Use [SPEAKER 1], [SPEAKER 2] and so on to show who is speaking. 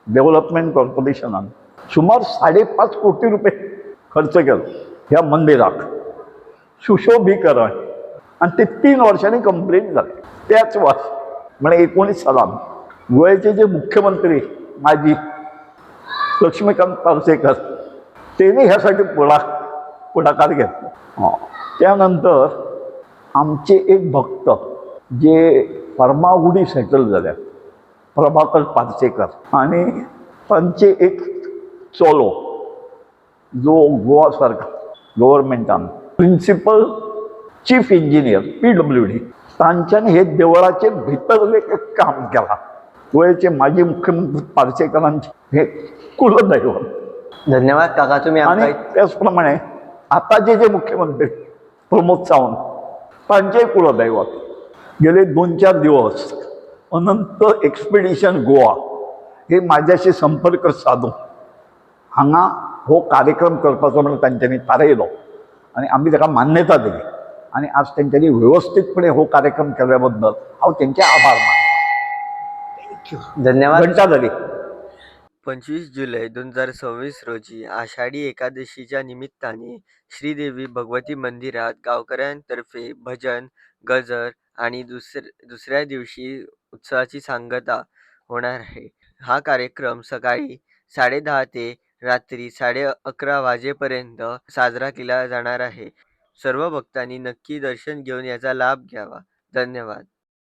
[SPEAKER 1] Development कॉर्पोरेशनान सुमार 5.5 कोटी खर्च केलो ह्या मंदिराक सुशोभीकरण, आणि ते 3 वर्षांनी कंप्लीट झाले. त्याच वर्ष म्हणजे 19 सालान गोव्याचे जे मुख्यमंत्री माजी लक्ष्मीकांत पार्सेकर त्यांनी ह्यासाठी पुढाकार घेतला. त्यानंतर आमचे एक भक्त जे फर्मागुडी सेटल झाले, प्रभाकर पार्सेकर, आणि त्यांचे एक चोलो जो गोवा सरकार गव्हर्मेंटान प्रिन्सिपल चीफ इंजिनियर PWD तांच्यानी हे देवळाचे भितरले काम केला. गोव्याचे माजी मुख्यमंत्री पार्सेकरांचे हे कुलदैवत.
[SPEAKER 2] धन्यवाद काका तुम्ही
[SPEAKER 1] आणि त्याचप्रमाणे आताचे जे मुख्यमंत्री प्रमोद सावंत त्यांचे कुलदैवत. गेले 2-4 दिवस अनंत एक्सपिडिशन गोवा हे माझ्याशी संपर्क साधून हांगा हो कार्यक्रम करपाचो म्हणून तांच्यांनी थारायलो आणि आम्ही ताका मान्यता दिली, आणि आज त्यांच्यानी व्यवस्थितपणे हो कार्यक्रम केल्याबद्दल हांव त्यांचे आभार मानतो.
[SPEAKER 2] धन्यवाद.
[SPEAKER 1] घंटा झाली.
[SPEAKER 3] 25 जुलै 2026 रोजी आषाढी एकादशीच्या निमित्ताने श्रीदेवी भगवती मंदिरात गावकऱ्यांतर्फे भजन, गजर आणि दुसऱ्या दिवशी उत्सवाची सांगता होणार आहे. हा कार्यक्रम सकाळी 10:30 ते रात्री 11:30 वाजेपर्यंत साजरा केला जाणार आहे. सर्व भक्तांनी नक्की दर्शन घेऊन याचा लाभ घ्यावा. धन्यवाद.